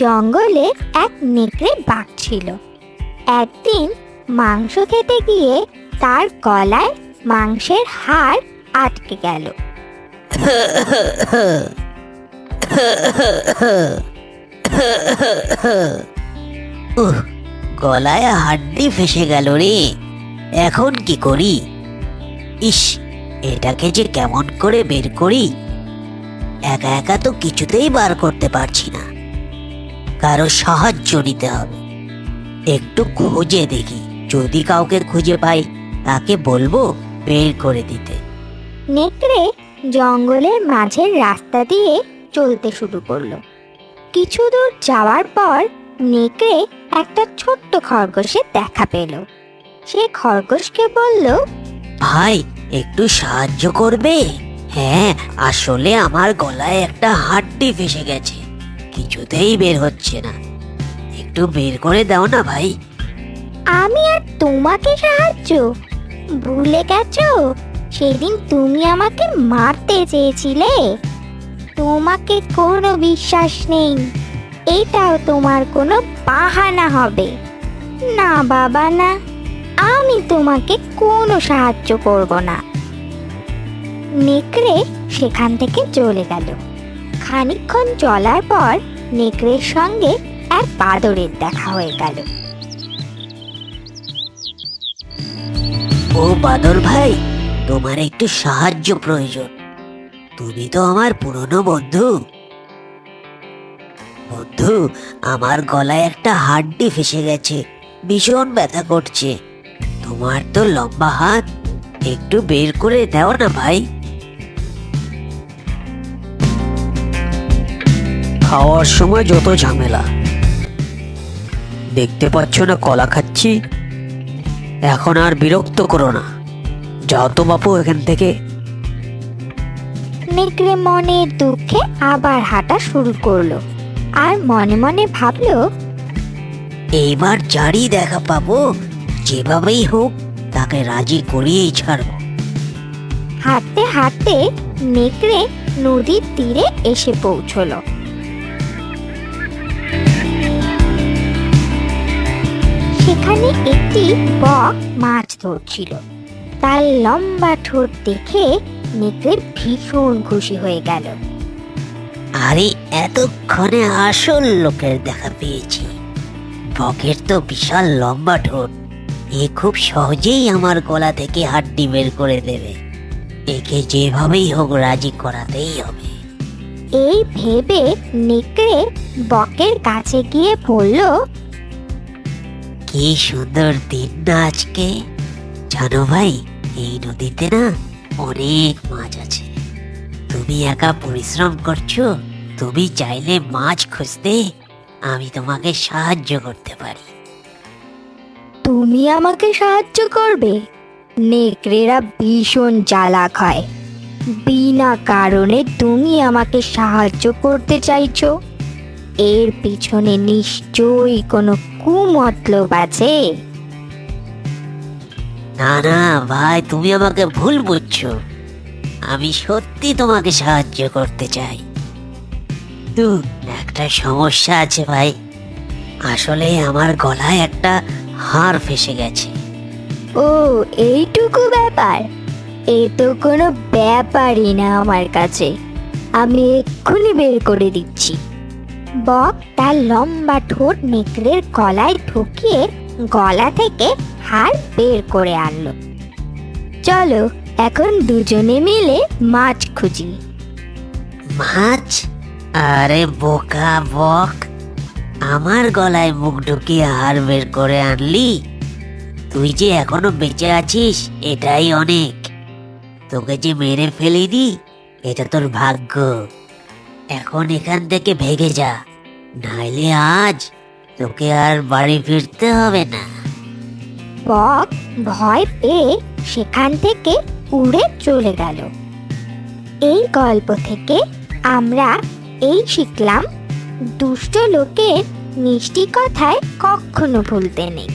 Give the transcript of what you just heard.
জঙ্গলে এক নেকড়ে বাঘ ছিল। একদিন মাংস খেতে গিয়ে তার গলায় মাংসের হাড় আটকে গেল। গলায় হাড্ডি ফেসে গেল রে, এখন কি করি? ইস, এটাকে যে কেমন করে বের করি? একা একা তো কিছুতেই বার করতে পারছি না, কারো সাহায্য নিতে হবে। একটু খুঁজে দেখি, যদি কাউকে খুঁজে পাই তাকে বলবো বের করে দিতে। নেকড়ে জঙ্গলের মাঝের রাস্তা দিয়ে চলতে শুরু করলো। কিছু দূর যাওয়ার পর নেকড়ে একটা ছোট্ট খরগোশের দেখা পেল। সে খরগোশকে বলল, ভাই, একটু সাহায্য করবে? হ্যাঁ, আসলে আমার গলায় একটা হাড্ডি ফেসে গেছে, কিছুতেই বের হচ্ছে না, একটু বের করে দাও না ভাই। আমি আর তোমাকে সাহায্য? ভুলে গেছো সেদিন তুমি আমাকে মারতে চেয়েছিলে? তোমাকে কোনো বিশ্বাস নেই, এটাও তোমার কোনো বাহানা হবে। না বাবা না, আমি তোমাকে কোনো সাহায্য করব না। নেকড়ে সেখান থেকে চলে গেল। খানিকক্ষণ চলার পর নেকড়ের সঙ্গে এক বাদরের দেখা হয়ে গেল। ও বাদর ভাই, তোমার একটু সাহায্য প্রয়োজন। তুমি তো আমার পুরনো বন্ধু। বন্ধু, আমার গলায় একটা হাড্ডি ফেসে গেছে, ভীষণ ব্যথা করছে। তোমার তো লম্বা হাত, একটু বের করে দাও না ভাই। খাওয়ার সময় যত ঝামেলা, দেখতে পাচ্ছ না কলা খাচ্ছি? এখন আর বিরক্ত করো না, যাও তো বাপু এখান থেকে। নেকড়ে মনের দুঃখে আবার হাঁটা শুরু করলো আর মনে মনে ভাবলো, এইবার যারই দেখা পাবো, যেভাবেই হোক তাকে রাজি করিয়েই ছাড়বো। হাঁটতে হাঁটতে নেকড়ে নদীর তীরে এসে পৌঁছলো। সেখানে একটি বক মাছ ধরছিল। তার লম্বা ঠোঁট দেখে নেকড়ে ভীষণ খুশি হয়ে গেল। আরে, এতক্ষণে আসল লোকের দেখা পেয়েছি। বকের তো বিশাল লম্বা ঠোঁট, এ খুব সহজেই আমার গলা থেকে হাড্ডি বের করে দেবে। একে যেভাবেই হোক রাজি করাতেই হবে। এই ভেবে নেকড়ে বকের কাছে গিয়ে বলল, কি সুন্দর দিন না আজকে। জানো ভাই, এই নদীতে না অনেক মাছ আছে। তুমি একা পরিশ্রম করছো, তুমি চাইলে মাছ খুঁজতে আমি তোমাকে সাহায্য করতে পারি। তুমি আমাকে সাহায্য করবে? নেকড়েরা ভীষণ চালাক হয়। বিনা কারণে তুমি আমাকে সাহায্য করতে চাইছো? এর পিছনে নিশ্চয়ই কোনো কুমতলব আছে। না না ভাই, তুমি আমাকে ভুল বুঝছো। আমি সত্যি তোমাকে সাহায্য করতে চাই। তো একটা সমস্যা আছে ভাই, আসলে আমার গলায় একটা হাড় ফেসে গেছে। ও, এইটুকু ব্যাপার? এ তো কোনো ব্যাপারই না আমার কাছে, আমি এক্ষুনি বের করে দিচ্ছি। বক তার লম্বা ঠোঁট নেকড়ের গলায় ঢুকিয়ে গলা থেকে হাড় বের করে আনলো। চলো এখন দুজনে মিলে মাছ খুঁজি। মাছ? আরে বোকা বক, আমার গলায় মুখ ঢুকিয়ে হাড় বের করে আনলি? তুই যে এখনো বেঁচে আছিস এটাই অনেক। তোকে যে মেরে ফেলিনি এটা তোর ভাগ্য। এখন এখান থেকে ভেগে যা, নাইলে আজ তোকে আর বাড়ি ফিরতে হবে না। বক ভয় পেয়ে সেখান থেকে উড়ে চলে গেল। এই গল্প থেকে আমরা এই শিখলাম, দুষ্ট লোকের মিষ্টি কথায় কখনো ভুলতে নেই।